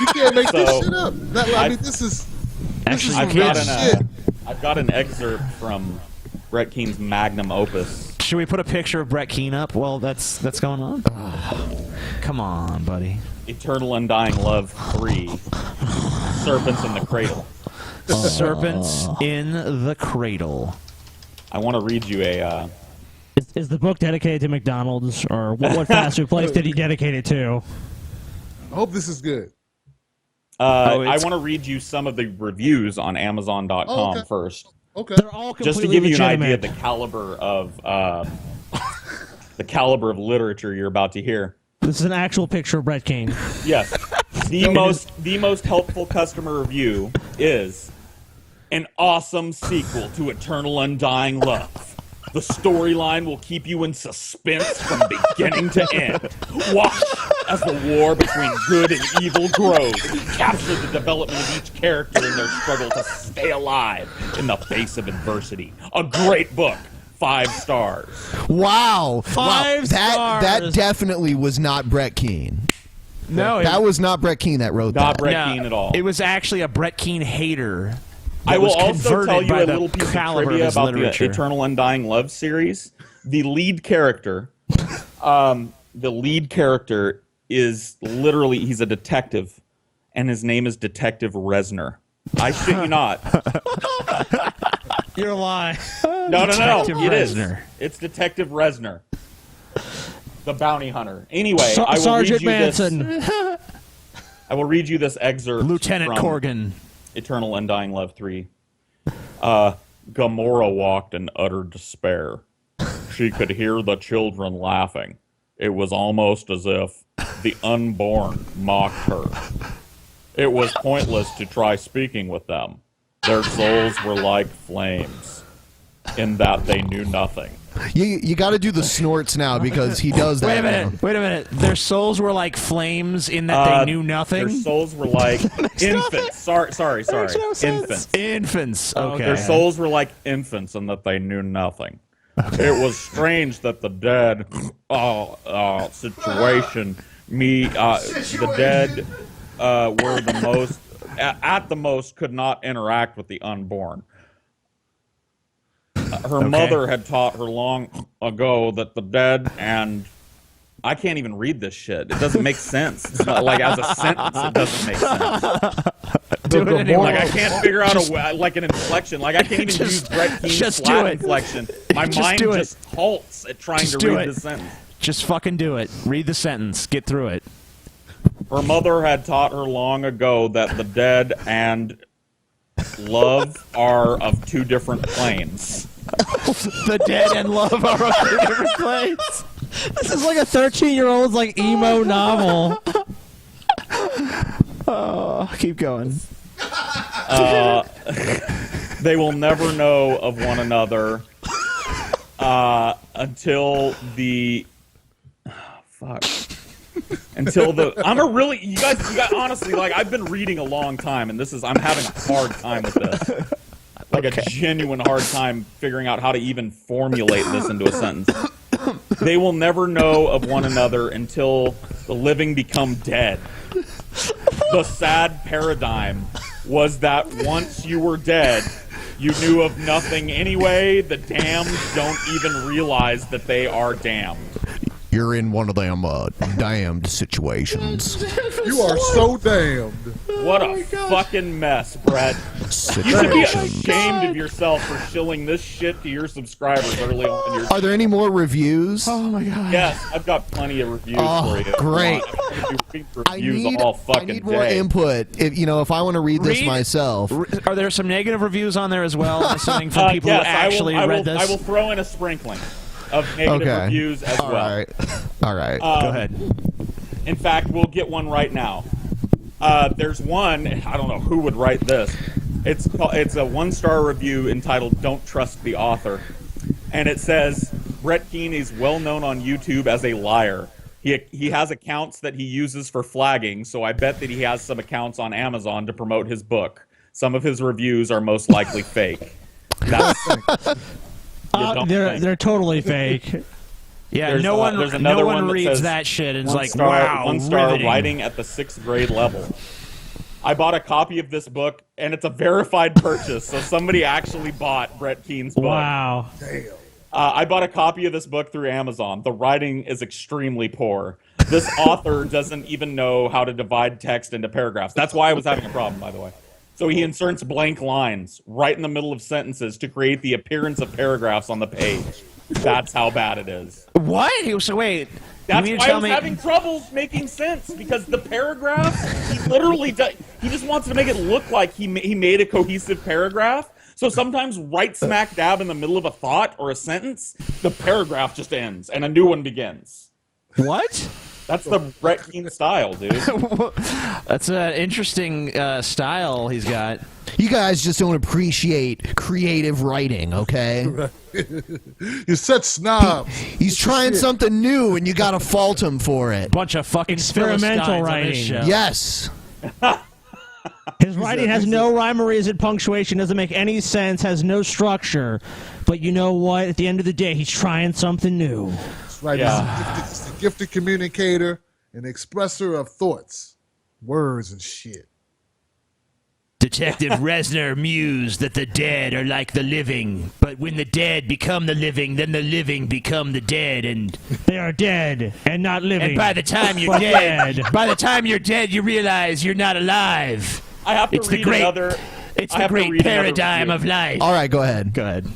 You can't make this shit up. I mean, this is Actually, shit. I've got an excerpt from Brett Keane's magnum opus. Should we put a picture of Brett Keane up while that's going on? Come on, buddy. Eternal Undying Love 3. Serpents in the Cradle. Serpents in the Cradle. I want to read you a... Is the book dedicated to McDonald's, or what fast food place did he dedicate it to? I hope this is good. I want to read you some of the reviews on Amazon.com first. Okay. They're all Just to give you an idea of the caliber of literature you're about to hear. This is an actual picture of Brett Keane. Yes. The most helpful customer review is an awesome sequel to Eternal Undying Love. The storyline will keep you in suspense from beginning to end. Watch as the war between good and evil grows. Capture the development of each character in their struggle to stay alive in the face of adversity. A great book. 5 stars. Wow. 5 stars. That definitely was not Brett Keane. No, that was not Brett Keane that wrote that. Not Brett Keane at all. It was actually a Brett Keane hater. I will also tell you a little piece of caliber of trivia his about literature. the Eternal Undying Love series. The lead character, is literally, he's a detective, and his name is Detective Resner. I shit you not. You're lying. No. Detective It is. Resner. It's Detective Resner, the bounty hunter. Anyway, I will Sergeant read you Manson. I will read you this excerpt. Lieutenant from Corgan. Eternal Undying Love 3. Gamora walked in utter despair. She could hear the children laughing. It was almost as if the unborn mocked her. It was pointless to try speaking with them. Their souls were like flames, in that they knew nothing. You got to do the snorts now because he does that. Wait a minute. Their souls were like flames in that they knew nothing? Their souls were like infants. Sorry. Infants. Infants. Okay. Their souls were like infants in that they knew nothing. Okay. It was strange that the dead situation, the dead were the most, at the most, could not interact with the unborn. Her mother had taught her long ago that the dead and... I can't even read this shit. It doesn't make sense. It's not, like, as a sentence, it doesn't make sense. Do it anyway. Like, I can't figure out an inflection. Like, I can't even use Brett Keane's flat inflection. My mind just halts at trying to read the sentence. Just fucking do it. Read the sentence. Get through it. Her mother had taught her long ago that the dead and love are of 2 different planes. The dead and love are on 2 different planes. This is like a 13-year-old's like emo novel. Oh, keep going. They will never know of one another until the you guys honestly, like, I've been reading a long time, and I'm having a hard time with this. Like a genuine hard time figuring out how to even formulate this into a sentence. They will never know of one another until the living become dead. The sad paradigm was that once you were dead, you knew of nothing anyway. The damned don't even realize that they are damned. You're in one of them damned situations. You are so damned. What a fucking mess, Brett. You should be ashamed of yourself for shilling this shit to your subscribers early on in your... Are there any more reviews? Oh my god. Yes, I've got plenty of reviews for you. Great. I need more input. If I want to read this myself. Are there some negative reviews on there as well? I'm assuming from people who actually read this. I will throw in a sprinkling of negative reviews as well. All right. Go ahead. In fact, we'll get one right now. There's one, I don't know who would write this. It's a 1-star review entitled "Don't Trust the Author," and it says Brett Keane is well known on YouTube as a liar. He has accounts that he uses for flagging, so I bet that he has some accounts on Amazon to promote his book. Some of his reviews are most likely fake. They're totally fake. Yeah, no one reads that shit and is like, wow, one star riveting. writing at the 6th grade level. I bought a copy of this book, and it's a verified purchase, so somebody actually bought Brett Keane's book. Wow. Damn. I bought a copy of this book through Amazon. The writing is extremely poor. This author doesn't even know how to divide text into paragraphs. That's why I was having a problem, by the way. So he inserts blank lines right in the middle of sentences to create the appearance of paragraphs on the page. That's how bad it is. What? So wait. That's you mean to why I tell was me having trouble making sense, because the paragraphs, he literally does, he just wants to make it look like he made a cohesive paragraph. So sometimes right smack dab in the middle of a thought or a sentence, the paragraph just ends and a new one begins. what? That's the Brett Keane style, dude. That's an interesting style he's got. You guys just don't appreciate creative writing, okay? You're such snobs. He's trying something new, and you gotta fault him for it. Bunch of fucking Experimental Philistines on this writing. show. Yes. His writing has no rhyme or reason, punctuation, doesn't make any sense, has no structure. But you know what? At the end of the day, he's trying something new. That's right. Yeah. He's a gifted communicator, an expresser of thoughts, words, and shit. Detective Reznor mused that the dead are like the living, but when the dead become the living, then the living become the dead, and They are dead and not living. by the time you're But dead, dead. by the time you're dead, you realize you're not alive. I have to It's the read great- another. It's I the have to great read another paradigm review. of life. All right, go ahead. Go ahead.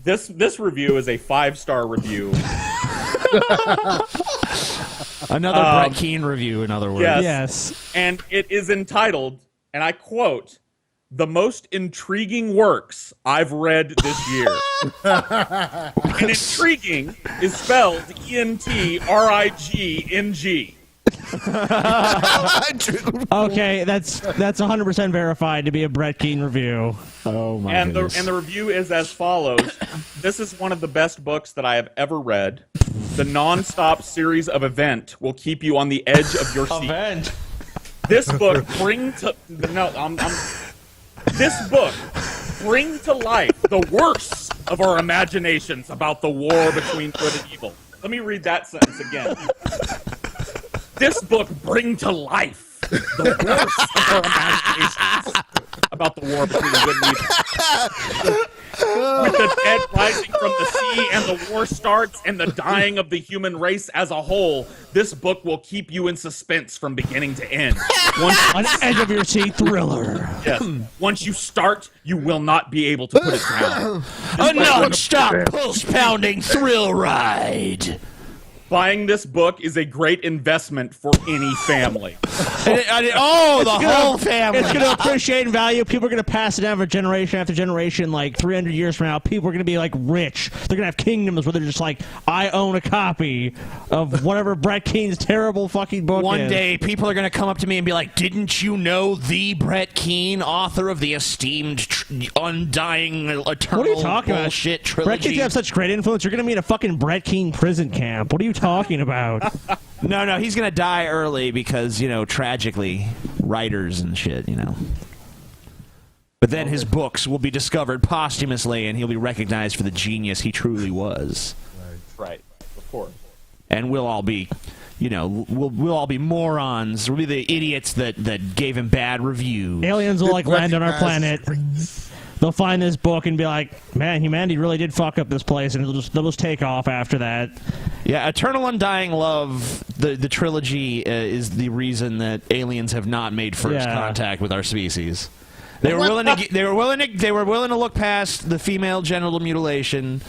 This review is a 5-star review. Another Brett Keane review, in other words. Yes. Yes. And it is entitled, and I quote, "The most intriguing works I've read this year." And intriguing is spelled ENTRIGNG. Okay, that's 100% verified to be a Brett Keane review. Oh my And goodness. the review is as follows. This is one of the best books that I have ever read. The non-stop series of event will keep you on the edge of your seat. Event. This book bring to life the worst of our imaginations about the war between good and evil. Let me read that sentence again. This book bring to life the worst of our imaginations about the war between good and evil. With the dead rising from the sea and the war starts and the dying of the human race as a whole, this book will keep you in suspense from beginning to end. An edge of your seat thriller. Yes. Once you start, you will not be able to put it down. A non-stop, pulse-pounding thrill ride. Buying this book is a great investment for any family. The whole family. It's going to appreciate in value. People are going to pass it down for generation after generation. Like 300 years from now, people are going to be like rich. They're going to have kingdoms where they're just like, I own a copy of whatever Brett Keane's terrible fucking book One is. day, people are going to come up to me and be like, "Didn't you know the Brett Keane, author of the esteemed, undying, eternal What are you talking bullshit about? Brett trilogy?" Keane's have such great influence. You're going to meet a fucking Brett Keane prison camp. What are you talking about? No, he's going to die early because, tragically, writers and shit, But then his books will be discovered posthumously, and he'll be recognized for the genius he truly was. Right. Of course. And we'll all be, we'll all be morons. We'll be the idiots that gave him bad reviews. Aliens will like land on our planet. They'll find this book and be like, man, humanity really did fuck up this place, and they'll just take off after that. Yeah, Eternal Undying Love, the trilogy is the reason that aliens have not made first contact with our species. They were willing to look past the female genital mutilation.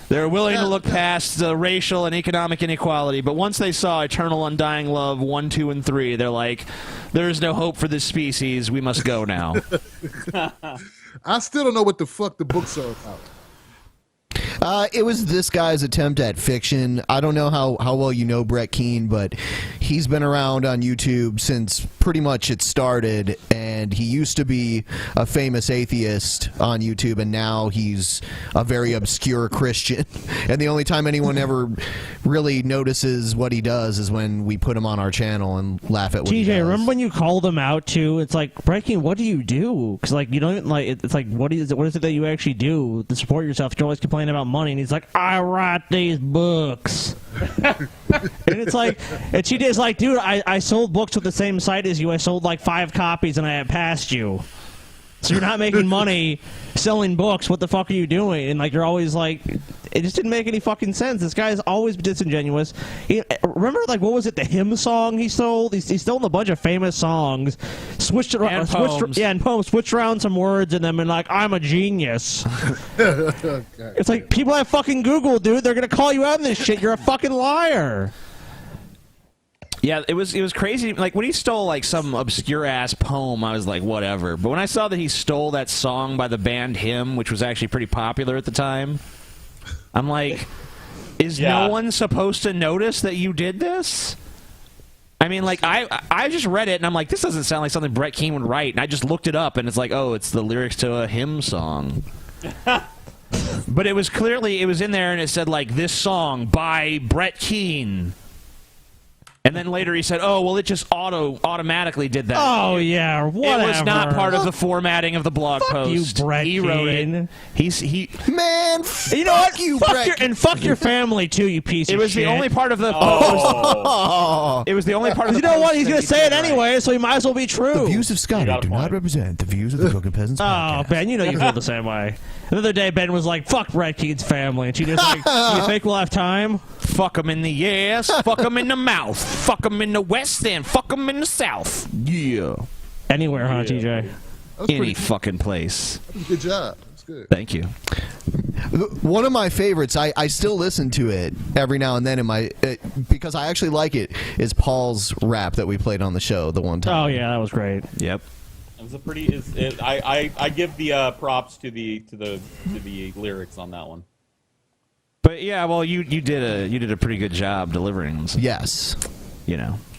They were willing to look past the racial and economic inequality, but once they saw Eternal Undying Love 1, 2, and 3, they're like, there is no hope for this species. We must go now. I still don't know what the fuck the books are about. It was this guy's attempt at fiction. I don't know how well you know Brett Keane, but he's been around on YouTube since pretty much it started, and he used to be a famous atheist on YouTube, and now he's a very obscure Christian. And the only time anyone ever really notices what he does is when we put him on our channel and laugh at what he TJ, does. remember when you called them out too? It's like, Brett Keane, what do you do? Because like you don't like. It's like, what is it? What is it that you actually do to support yourself? You're always complaining about money, and he's like, I write these books. And it's like, and she is like, dude, I sold books with the same site as you. I sold like 5 copies, and I passed you. So you're not making money selling books. What the fuck are you doing? And like, you're always like, it just didn't make any fucking sense. This guy's always disingenuous. Remember, like, what was it? The hymn song he stole. He stole a bunch of famous songs, switched around, switched around some words in them, and like, I'm a genius. It's like, people have fucking Google, dude. They're gonna call you out on this shit. You're a fucking liar. Yeah, it was crazy. Like, when he stole, like, some obscure-ass poem, I was like, whatever. But when I saw that he stole that song by the band Him, which was actually pretty popular at the time, I'm like, is no one supposed to notice that you did this? I mean, like, I just read it, and I'm like, this doesn't sound like something Brett Keane would write. And I just looked it up, and it's like, oh, it's the lyrics to a Him song. But it was clearly, it was in there, and it said, like, this song by Brett Keane. And then later he said, oh, well, it just automatically did that. Oh, yeah, whatever. It was not part of the formatting of the blog post. You, Brett he wrote it. Man, you know what? You, fuck your family, too, you piece of shit. It was the only part of the... It was the only part of the... You know what? He's going to say it anyway, so he might as well be true. The views of Scotty do not represent the views of the Broken Peasants podcast. Oh, Ben, you know you feel the same way. The other day, Ben was like, fuck Brett Keane's family. And she just like, you think we'll have time? Fuck him in the ass, fuck him in the mouth, fuck him in the west, and fuck him in the south. Yeah. Anywhere, huh, TJ? Any fucking place. Good job. That's good. Thank you. One of my favorites, I still listen to it every now and then in my because I actually like it, is Paul's rap that we played on the show the one time. Oh, yeah, that was great. Yep. It was a pretty. I give the props to the lyrics on that one. But yeah, well, you did a pretty good job delivering them. Yes. You know.